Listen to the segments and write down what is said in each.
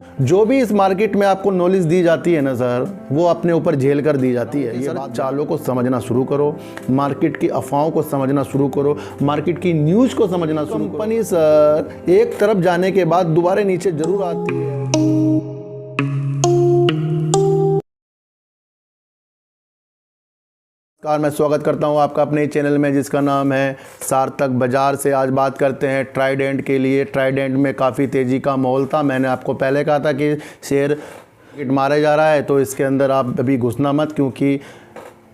जो भी इस मार्केट में आपको नॉलेज दी जाती है ना सर, वो अपने ऊपर झेल कर दी जाती है। ये बात चालों को समझना शुरू करो, मार्केट की अफवाहों को समझना शुरू करो, मार्केट की न्यूज़ को समझना शुरू करो। कंपनी सर एक तरफ जाने के बाद दोबारा नीचे जरूर आती है। मैं स्वागत करता हूं आपका अपने चैनल में जिसका नाम है सार्थक बाजार से। आज बात करते हैं ट्राइडेंट के लिए। ट्राइडेंट में काफ़ी तेज़ी का माहौल था। मैंने आपको पहले कहा था कि शेयर मारा जा रहा है, तो इसके अंदर आप अभी घुसना मत, क्योंकि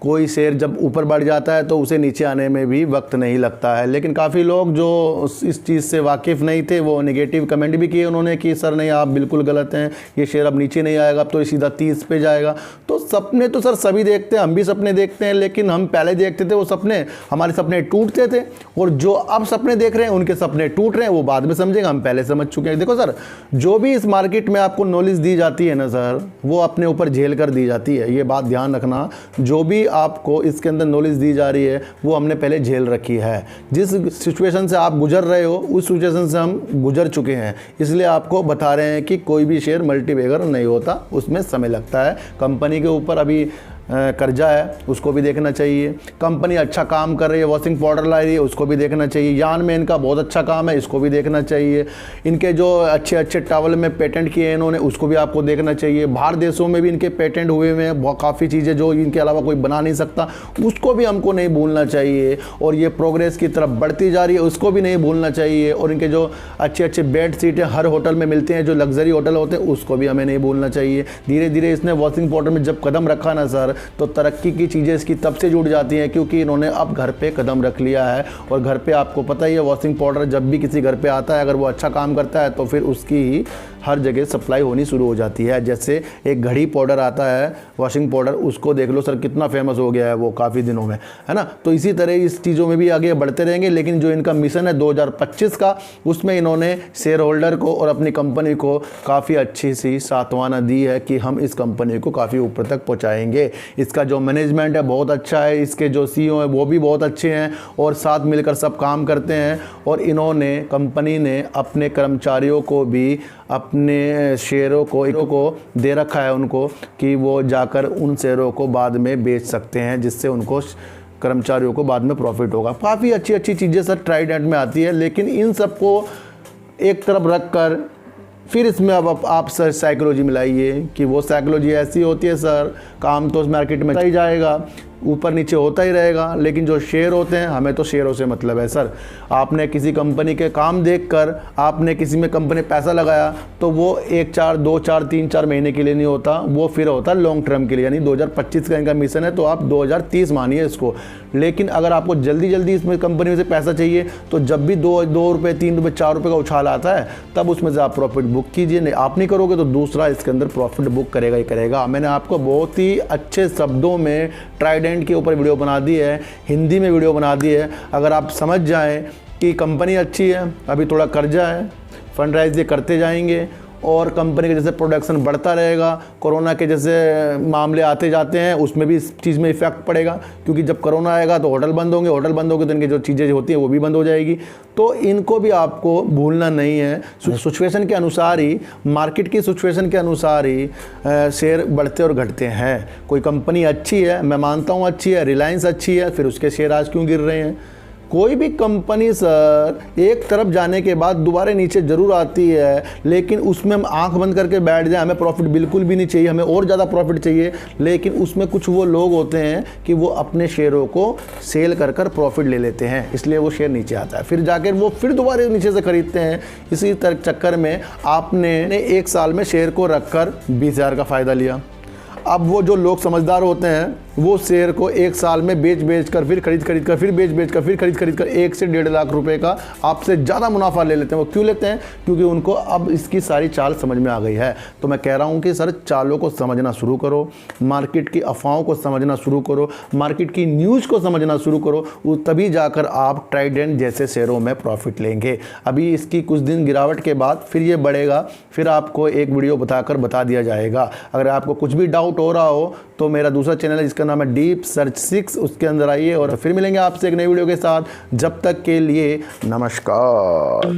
कोई शेयर जब ऊपर बढ़ जाता है तो उसे नीचे आने में भी वक्त नहीं लगता है। लेकिन काफ़ी लोग जो इस चीज़ से वाकिफ़ नहीं थे वो नेगेटिव कमेंट भी किए उन्होंने कि सर नहीं, आप बिल्कुल गलत हैं, ये शेयर अब नीचे नहीं आएगा, अब तो सीधा 30 पे जाएगा। तो सपने तो सर सभी देखते हैं, हम भी सपने देखते हैं, लेकिन हम पहले देखते थे वो सपने, हमारे सपने टूटते थे, और जो अब सपने देख रहे हैं उनके सपने टूट रहे हैं, वो बाद में समझेंगे, हम पहले समझ चुके हैं। देखो सर, जो भी इस मार्केट में आपको नॉलेज दी जाती है ना सर, वो अपने ऊपर झेल कर दी जाती है। ये बात ध्यान रखना, जो भी आपको इसके अंदर नॉलेज दी जा रही है वो हमने पहले झेल रखी है। जिस सिचुएशन से आप गुजर रहे हो उस सिचुएशन से हम गुजर चुके हैं, इसलिए आपको बता रहे हैं कि कोई भी शेयर मल्टीबैगर नहीं होता, उसमें समय लगता है। कंपनी के ऊपर अभी कर्जा है, उसको भी देखना चाहिए। कंपनी अच्छा काम कर रही है, वॉशिंग पाउडर ला रही है, उसको भी देखना चाहिए। यान में इनका बहुत अच्छा काम है, इसको भी देखना चाहिए। इनके जो अच्छे अच्छे टॉवल में पेटेंट किए हैं इन्होंने, उसको भी आपको देखना चाहिए। बाहर देशों में भी इनके पेटेंट हुए हुए हैं, बहुत काफ़ी चीज़ें जो इनके अलावा कोई बना नहीं सकता, उसको भी हमको नहीं भूलना चाहिए। और ये प्रोग्रेस की तरफ बढ़ती जा रही है, उसको भी नहीं भूलना चाहिए। और इनके जो अच्छे अच्छे बेड सीटें हर होटल में मिलते हैं, जो लग्जरी होटल होते हैं, उसको भी हमें नहीं भूलना चाहिए। धीरे धीरे इसने वॉशिंग पाउडर में जब कदम रखा ना सर, तो तरक्की की चीज़ें इसकी तब से जुड़ जाती हैं, क्योंकि इन्होंने अब घर पे कदम रख लिया है। और घर पे आपको पता ही है, वॉशिंग पाउडर जब भी किसी घर पे आता है, अगर वो अच्छा काम करता है तो फिर उसकी ही हर जगह सप्लाई होनी शुरू हो जाती है। जैसे एक घड़ी पाउडर आता है, वॉशिंग पाउडर, उसको देख लो सर कितना फेमस हो गया है वो काफ़ी दिनों में, है ना। तो इसी तरह इस चीज़ों में भी आगे बढ़ते रहेंगे। लेकिन जो इनका मिशन है 2025 का, उसमें इन्होंने शेयर होल्डर को और अपनी कंपनी को काफ़ी अच्छी सी सांत्वना दी है कि हम इस कंपनी को काफ़ी ऊपर तक पहुँचाएंगे। इसका जो मैनेजमेंट है बहुत अच्छा है, इसके जो सीईओ हैं वो भी बहुत अच्छे हैं, और साथ मिलकर सब काम करते हैं। और इन्होंने, कंपनी ने अपने कर्मचारियों को भी अपने शेयरों को दे रखा है उनको, कि वो जाकर उन शेयरों को बाद में बेच सकते हैं, जिससे उनको कर्मचारियों को बाद में प्रॉफिट होगा। काफ़ी अच्छी अच्छी चीज़ें सर ट्राइडेंट में आती है। लेकिन इन सबको एक तरफ रख कर फिर इसमें अब आप सर साइकोलॉजी मिलाइए, कि वो साइकोलॉजी ऐसी होती है सर, काम तो उस मार्केट में ही जाएगा, ऊपर नीचे होता ही रहेगा। लेकिन जो शेयर होते हैं, हमें तो शेयरों से मतलब है सर। आपने किसी कंपनी के काम देखकर आपने किसी में कंपनी पैसा लगाया, तो वो 1, 4, 2, 4, 3, 4 महीने के लिए नहीं होता, वो फिर होता है लॉन्ग टर्म के लिए। यानी 2025 का इनका मिशन है, तो आप 2030 मानिए इसको। लेकिन अगर आपको जल्दी जल्दी इसमें कंपनी में से पैसा चाहिए, तो जब भी 2 रुपये, 3 रुपये, 4 रुपये का उछाल आता है, तब उसमें से आप प्रॉफिट बुक कीजिए। नहीं, आप नहीं करोगे तो दूसरा इसके अंदर प्रॉफिट बुक करेगा ही करेगा। मैंने आपको बहुत ही अच्छे शब्दों में ट्राइडेंट के ऊपर वीडियो बना दी है, हिंदी में वीडियो बना दी है। अगर आप समझ जाएं कि कंपनी अच्छी है, अभी थोड़ा कर्जा है, फंड राइज ये करते जाएंगे, और कंपनी के जैसे प्रोडक्शन बढ़ता रहेगा, कोरोना के जैसे मामले आते जाते हैं, उसमें भी इस चीज़ में इफेक्ट पड़ेगा। क्योंकि जब कोरोना आएगा तो होटल बंद होंगे, होटल बंद होंगे तो इनकी जो चीज़ें होती हैं वो भी बंद हो जाएगी। तो इनको भी आपको भूलना नहीं है। सिचुएशन के अनुसार ही, मार्केट की सिचुएशन के अनुसार ही शेयर बढ़ते और घटते हैं। कोई कंपनी अच्छी है, मैं मानता हूँ अच्छी है, रिलायंस अच्छी है, फिर उसके शेयर आज क्यों गिर रहे हैं। कोई भी कंपनी सर एक तरफ जाने के बाद दोबारा नीचे ज़रूर आती है, लेकिन उसमें हम आंख बंद करके बैठ जाएं, हमें प्रॉफिट बिल्कुल भी नहीं चाहिए, हमें और ज़्यादा प्रॉफिट चाहिए। लेकिन उसमें कुछ वो लोग होते हैं कि वो अपने शेयरों को सेल कर कर प्रॉफिट ले लेते हैं, इसलिए वो शेयर नीचे आता है, फिर जाकर वो फिर दोबारा नीचे से खरीदते हैं। इसी चक्कर में आपने 1 साल में शेयर को रख कर 20,000 का फ़ायदा लिया। अब वो जो लोग समझदार होते हैं, वो शेयर को 1 साल में बेच कर, फिर खरीद कर, फिर बेच कर, फिर खरीद कर 1 से 1.5 लाख रुपए का आपसे ज़्यादा मुनाफा ले लेते हैं। वो क्यों लेते हैं? क्योंकि उनको अब इसकी सारी चाल समझ में आ गई है। तो मैं कह रहा हूँ कि सर चालों को समझना शुरू करो, मार्केट की अफवाहों को समझना शुरू करो, मार्केट की न्यूज़ को समझना शुरू करो, तभी जाकर आप ट्राइडेंट जैसे शेयरों में प्रॉफिट लेंगे। अभी इसकी कुछ दिन गिरावट के बाद फिर ये बढ़ेगा, फिर आपको एक वीडियो बता दिया जाएगा। अगर आपको कुछ भी डाउट हो रहा हो तो मेरा दूसरा चैनल है जिसका नाम है डीप सर्च 6, उसके अंदर आइए और फिर मिलेंगे आपसे एक नई वीडियो के साथ। जब तक के लिए नमस्कार।